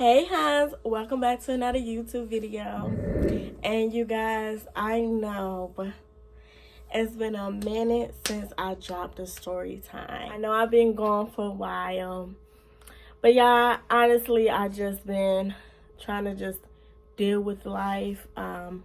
Hey Hans, welcome back to another YouTube video. And you guys, I know it's been a minute since I dropped a story time. I know I've been gone for a while, but yeah, honestly, I just been trying to just deal with life. So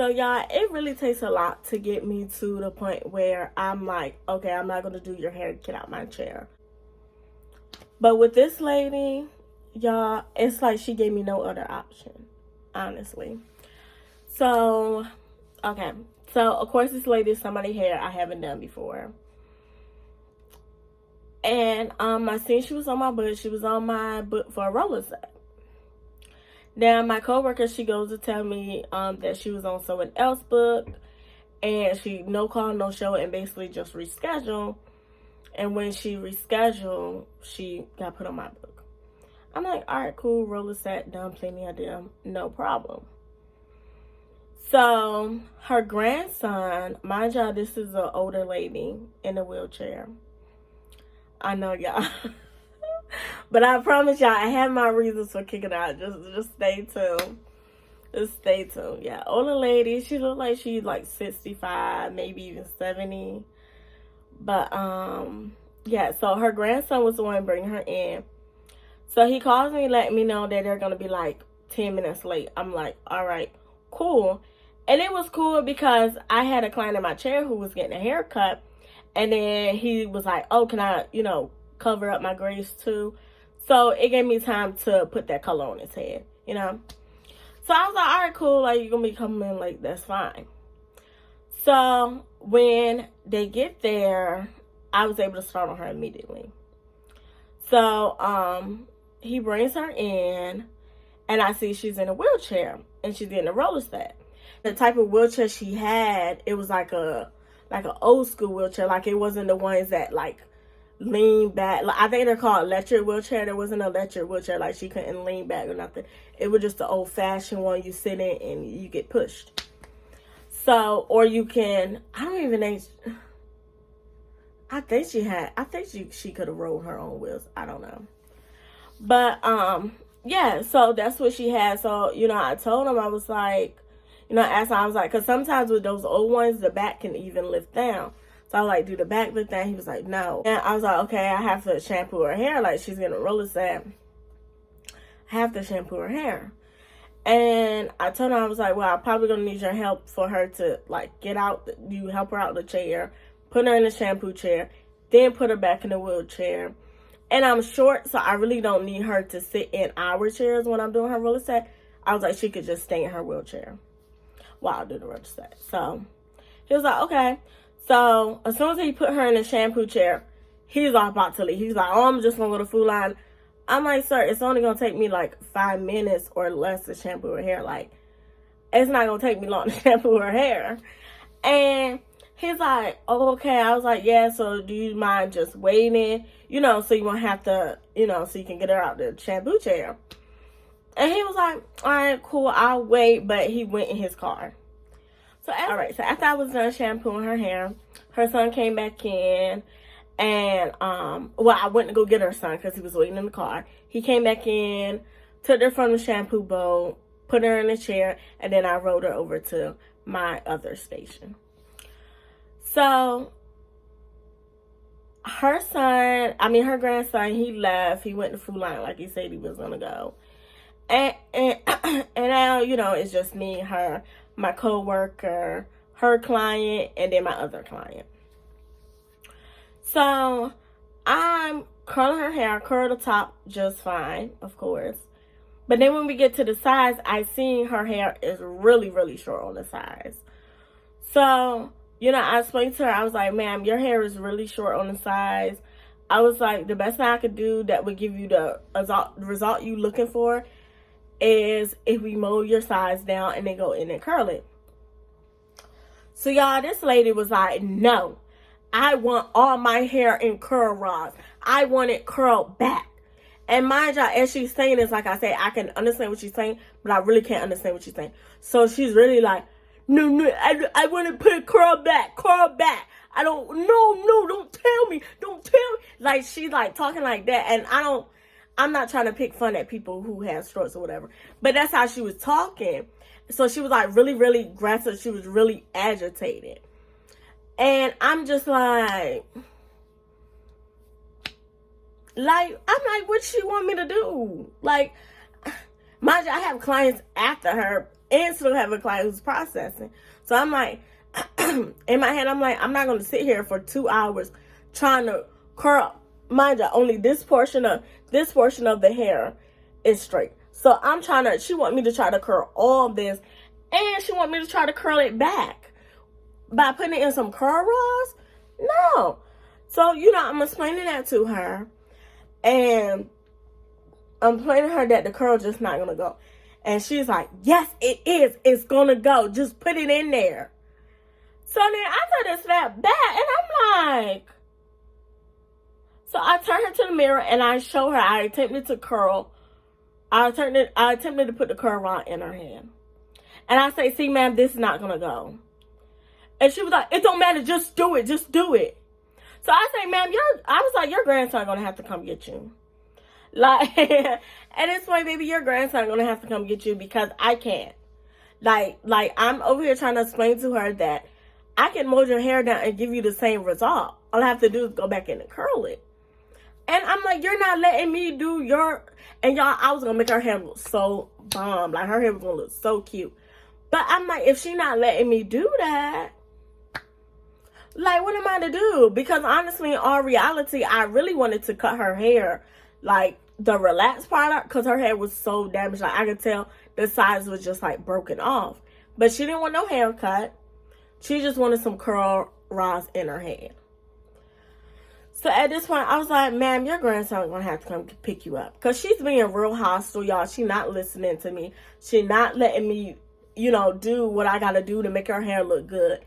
y'all, it really takes a lot to get me to the point where I'm like, okay, I'm not gonna do your hair, get out my chair. But with this lady, y'all, it's like she gave me no other option, honestly. So, okay. So, of course, this lady is somebody's hair I haven't done before. And I seen she was on my book. She was on my book for a roller set. Now, my coworker, she goes to tell me that she was on someone else's book. And she no call, no show, and basically just rescheduled. And when she rescheduled, she got put on my book. I'm like, all right, cool, roller set, done, plenty of them, no problem. So her grandson, mind y'all, this is an older lady in a wheelchair. I know y'all. But I promise y'all, I have my reasons for kicking out. Just stay tuned. Just stay tuned. Yeah, older lady, she looked like she's like 65, maybe even 70. But, yeah, so her grandson was the one bringing her in. So he calls me, letting me know that they're going to be like 10 minutes late. I'm like, all right, cool. And it was cool because I had a client in my chair who was getting a haircut. And then he was like, oh, can I, cover up my grays too? So it gave me time to put that color on his head, So I was like, all right, cool. Like, you're going to be coming in late. That's fine. So when they get there, I was able to start on her immediately. So he brings her in, and I see she's in a wheelchair, and she's getting a roller set. The type of wheelchair she had, it was like an old school wheelchair. Like, it wasn't the ones that like lean back. Like, I think they're called electric wheelchair. There wasn't an electric wheelchair. Like, she couldn't lean back or nothing. It was just the old fashioned one you sit in and you get pushed. So, or you can, I don't even know. I think she could have rolled her own wheels. I don't know. But, yeah, so that's what she had. So, I told him, I was like, asked him, I was like, because sometimes with those old ones, the back can even lift down. So I was like, do the back lift down? He was like, no. And I was like, okay, I have to shampoo her hair. Like, she's getting a roller set. I have to shampoo her hair. And I told her, I was like, well, I'm probably going to need your help for her to, like, get out. You help her out of the chair, put her in the shampoo chair, then put her back in the wheelchair. And I'm short, so I really don't need her to sit in our chairs when I'm doing her roller set. I was like, she could just stay in her wheelchair while I do the roller set. So he was like, okay. So as soon as he put her in the shampoo chair, he's all about to leave. He's like, oh, I'm just going to go to Food Line. I'm like, sir, it's only going to take me like 5 minutes or less to shampoo her hair. Like, it's not going to take me long to shampoo her hair. And he's like, oh, okay. I was like, yeah, so do you mind just waiting, so you won't have to, so you can get her out the shampoo chair. And he was like, all right, cool, I'll wait. But he went in his car. So, all right, so after I was done shampooing her hair, her son came back in. And, I went to go get her son because he was waiting in the car. He came back in, took her from the shampoo bowl, put her in a chair, and then I rode her over to my other station. So, her grandson, he left. He went to Food Line like he said he was going to go. And now, it's just me, her, my coworker, her client, and then my other client. So, I'm curling her hair, curl the top just fine, of course. But then when we get to the sides, I see her hair is really, really short on the sides. So, I explained to her, I was like, ma'am, your hair is really short on the sides. I was like, the best thing I could do that would give you the result you looking for is if we mow your sides down and then go in and curl it. So, y'all, this lady was like, no. I want all my hair in curl rods. I want it curled back. And mind y'all, as she's saying this, like I said, I can understand what she's saying, but I really can't understand what she's saying. So she's really like, no, I want to put it curl back. I don't, no, don't tell me. Like, she's like talking like that. And I'm not trying to pick fun at people who have strokes or whatever, but that's how she was talking. So she was like really, really aggressive. She was really agitated. And I'm just like, I'm like, what she want me to do? Like, mind you, I have clients after her and still have a client who's processing. So I'm like, in my head, I'm like, I'm not going to sit here for 2 hours trying to curl. Mind you, only this portion of the hair is straight. So she want me to try to curl all this, and she want me to try to curl it back by putting it in some curl rods. No. So, I'm explaining that to her, and I'm explaining to her that the curl just not going to go. And she's like, yes, it is. It's going to go. Just put it in there. So then I started to snap back, and I'm like, so I turned her to the mirror, and I showed her, I attempted to put the curl rod in her hand. And I say, see, ma'am, this is not going to go. And she was like, it don't matter, just do it, just do it. So I say, ma'am, your grandson going to have to come get you. Like, at this point, baby, your grandson going to have to come get you because I can't. Like, I'm over here trying to explain to her that I can mold your hair down and give you the same result. All I have to do is go back in and curl it. And I'm like, you're not letting me do and y'all, I was going to make her hair look so bomb. Like, her hair was going to look so cute. But I'm like, if she not letting me do that, like, what am I to do? Because honestly, in all reality, I really wanted to cut her hair, like, the relaxed part, because her hair was so damaged. Like, I could tell the sides was just, like, broken off. But she didn't want no haircut. She just wanted some curl rods in her head. So at this point, I was like, ma'am, your grandson going to have to come pick you up. Because she's being real hostile, y'all. She not listening to me. She not letting me, do what I got to do to make her hair look good.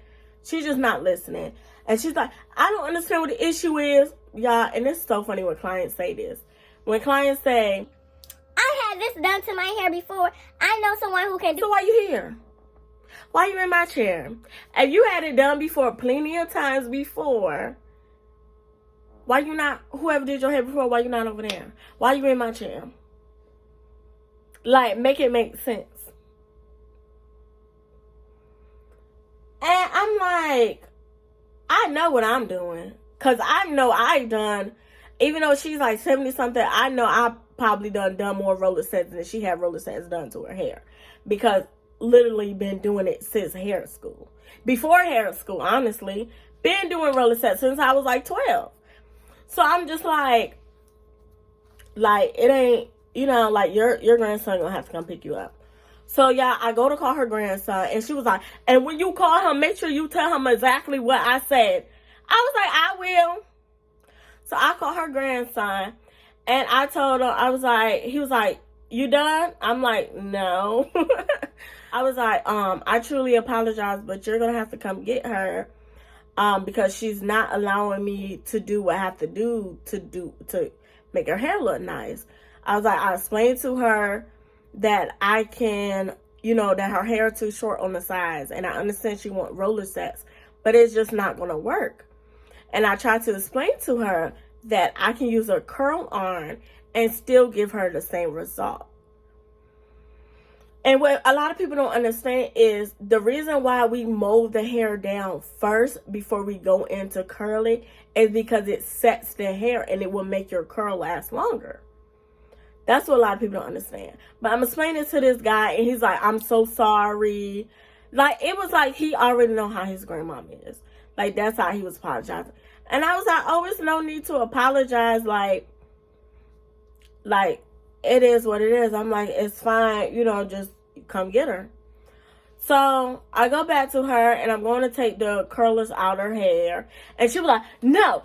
She's just not listening. And she's like, I don't understand what the issue is. Y'all, and it's so funny when clients say this. When clients say, I had this done to my hair before. I know someone who can do. So why you here? Why you in my chair? If you had it done before plenty of times before, why you not, whoever did your hair before, why you not over there? Why you in my chair? Like, make it make sense. And I'm like, I know what I'm doing. Because I know I done, even though she's like 70 something, I know I probably done more roller sets than she had roller sets done to her hair. Because literally been doing it since hair school. Before hair school, honestly. Been doing roller sets since I was like 12. So I'm just like it ain't, like your grandson gonna have to come pick you up. So yeah, I go to call her grandson, and she was like, and when you call him, make sure you tell him exactly what I said. I was like, I will. So I called her grandson, and I told him, he was like, you done? I'm like, no. I was like, I truly apologize, but you're gonna have to come get her. Because she's not allowing me to do what I have to do to make her hair look nice. I was like, I explained to her that I can, that her hair too short on the sides, and I understand she want roller sets, but it's just not going to work. And I tried to explain to her that I can use a curl on and still give her the same result. And what a lot of people don't understand is the reason why we mold the hair down first before we go into curling is because it sets the hair and it will make your curl last longer. That's what a lot of people don't understand. But I'm explaining to this guy, and he's like, I'm so sorry. Like, it was like he already know how his grandmama is. Like, that's how he was apologizing. And I was like, oh, it's no need to apologize. Like, it is what it is. I'm like, it's fine. Just come get her. So I go back to her, and I'm going to take the curlers out her hair. And she was like, no,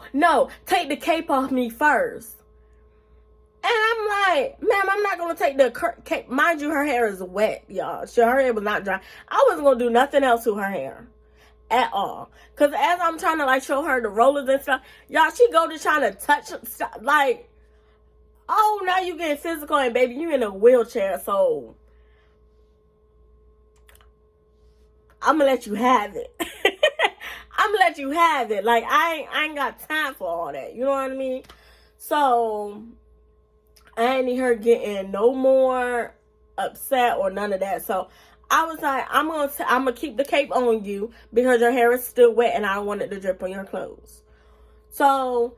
take the cape off me first. And I'm like, ma'am, I'm not going to take the cape. Mind you, her hair is wet, y'all. Her hair was not dry. I wasn't going to do nothing else to her hair at all. Because as I'm trying to, show her the rollers and stuff, y'all, she go to trying to touch stuff. Like, oh, now you getting physical, and baby, you in a wheelchair, so I'm going to let you have it. I'm going to let you have it. Like, I ain't got time for all that. You know what I mean? So I ain't need her getting no more upset or none of that. So I was like, I'm gonna keep the cape on you because your hair is still wet and I don't want it to drip on your clothes. So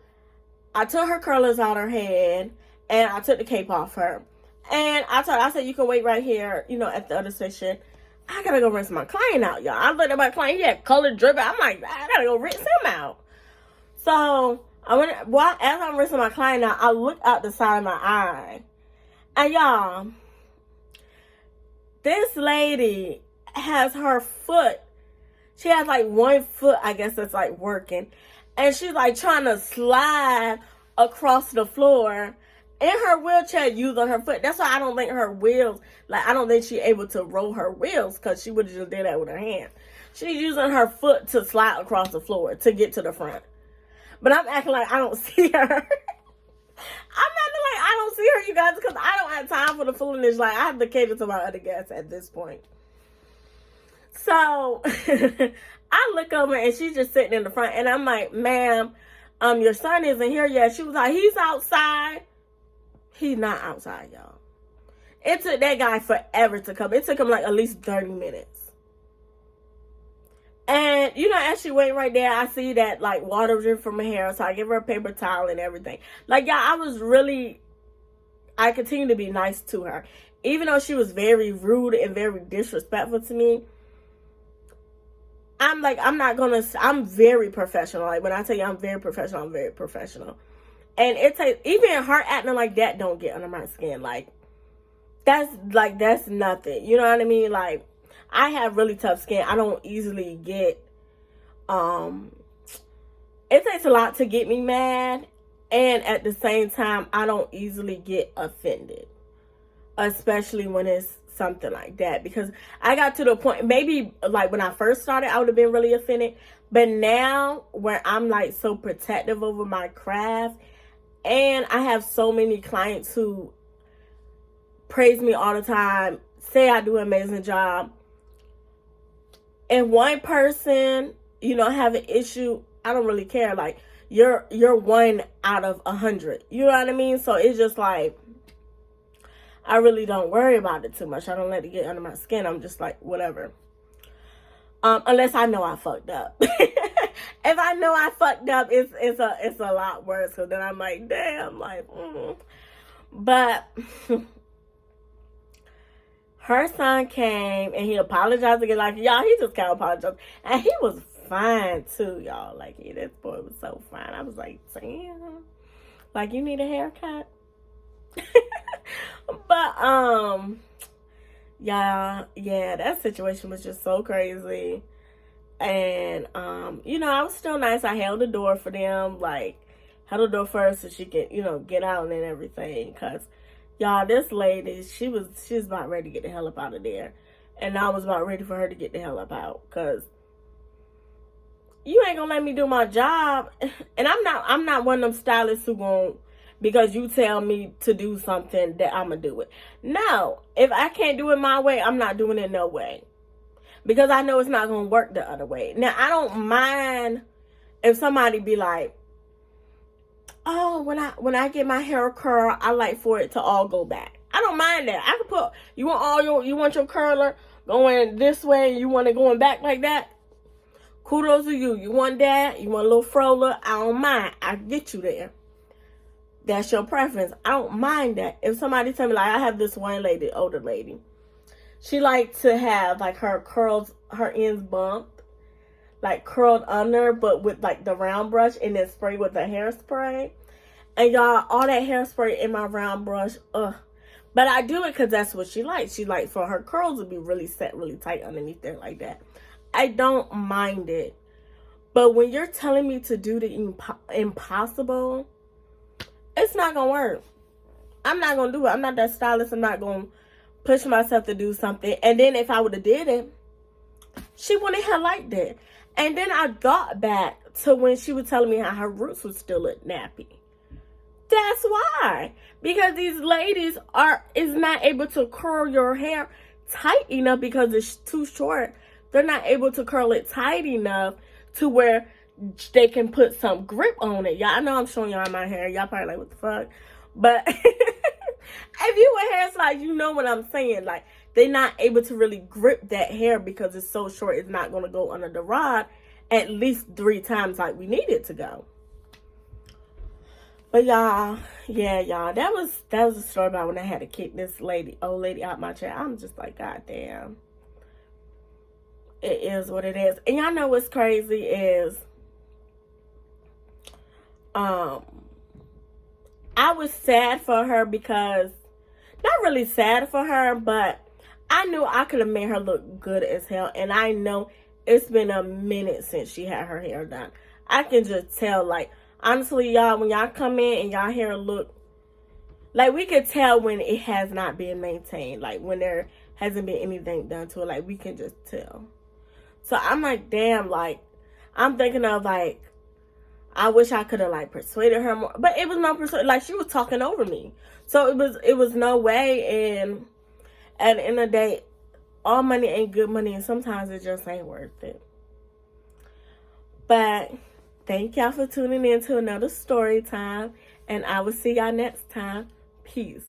I took her curlers out her head and I took the cape off her. And I said, you can wait right here, at the other section. I gotta go rinse my client out, y'all. I looked at my client, he had color dripping. I'm like, I gotta go rinse him out. So as I'm rinsing my client out, I look out the side of my eye. And y'all, this lady has her foot. She has like one foot, I guess, that's like working. And she's like trying to slide across the floor in her wheelchair using her foot. That's why I don't think her wheels, I don't think she's able to roll her wheels because she would have just did that with her hand. She's using her foot to slide across the floor to get to the front. But I'm acting like I don't see her. I'm acting like I don't see her, you guys, because I don't have time for the foolishness. Like, I have to cater to my other guests at this point. So, I look over and she's just sitting in the front. And I'm like, ma'am, your son isn't here yet. She was like, he's outside. He's not outside, y'all. It took that guy forever to come. It took him like at least 30 minutes. And, as she waiting right there, I see that, water drip from her hair. So I give her a paper towel and everything. Y'all, I continue to be nice to her. Even though she was very rude and very disrespectful to me, I'm very professional. Like, when I tell you I'm very professional, I'm very professional. And even her acting like that don't get under my skin. That's nothing. You know what I mean? Like, I have really tough skin. I don't easily get, it takes a lot to get me mad. And at the same time, I don't easily get offended. Especially when it's something like that. Because I got to the point, maybe when I first started, I would have been really offended. But now, where I'm so protective over my craft, and I have so many clients who praise me all the time, say I do an amazing job. If one person, have an issue, I don't really care. You're 1 out of 100. You know what I mean? So it's just I really don't worry about it too much. I don't let it get under my skin. I'm just whatever. Unless I know I fucked up. If I know I fucked up, it's a lot worse. So then I'm like, damn, But her son came and he apologized again. Y'all, he just can't apologize. And he was fine too, y'all. This boy was so fine. I was like, damn. You need a haircut? But, yeah, that situation was just so crazy. And, I was still nice. I held the door for them, held the door first so she could, get out and everything. Because, y'all, this lady, she was about ready to get the hell up out of there. And I was about ready for her to get the hell up out. Because you ain't gonna let me do my job. And I'm not one of them stylists who won't, because you tell me to do something, that I'm gonna do it. No, if I can't do it my way, I'm not doing it no way. Because I know it's not gonna work the other way. Now, I don't mind if somebody be like, oh, when I get my hair curl, I like for it to all go back. I don't mind that. I can put, you want your curler going this way, you want it going back like that? Kudos to you. You want that? You want a little froller? I don't mind. I get you there. That's your preference. I don't mind that. If somebody tell me, I have this one lady, older lady. She liked to have, her curls, her ends bumped. Curled under, but with, the round brush, and then spray with the hairspray. And, y'all, all that hairspray in my round brush, ugh. But I do it because that's what she likes. She likes for her curls to be really set, really tight underneath there like that. I don't mind it. But when you're telling me to do the impossible, it's not going to work. I'm not going to do it. I'm not that stylist. I'm not going to push myself to do something. And then if I would have did it, she wouldn't have liked it. And then I got back to when she was telling me how her roots would still look nappy. That's why. Because these ladies is not able to curl your hair tight enough because it's too short. They're not able to curl it tight enough to where they can put some grip on it. Y'all, I know I'm showing y'all my hair. Y'all probably like, what the fuck? But If you wear hairstyles, you know what I'm saying. Like, they're not able to really grip that hair because it's so short. It's not going to go under the rod at least 3 times like we need it to go. But y'all, yeah, y'all, that was a story about when I had to kick this old lady out my chair. I'm just like, God damn. It is what it is. And y'all know what's crazy is, I was sad for her because, not really sad for her, but I knew I could have made her look good as hell. And I know it's been a minute since she had her hair done. I can just tell, like, honestly, y'all, when y'all come in and y'all hair look, like, we can tell when it has not been maintained. Like, when there hasn't been anything done to it. Like, we can just tell. So, I'm like, damn, like, I'm thinking of, like, I wish I could have, like, persuaded her more. But it was no persuasion. Like, she was talking over me. So, it was no way. And at the end of the day, all money ain't good money. And sometimes it just ain't worth it. But thank y'all for tuning in to another story time. And I will see y'all next time. Peace.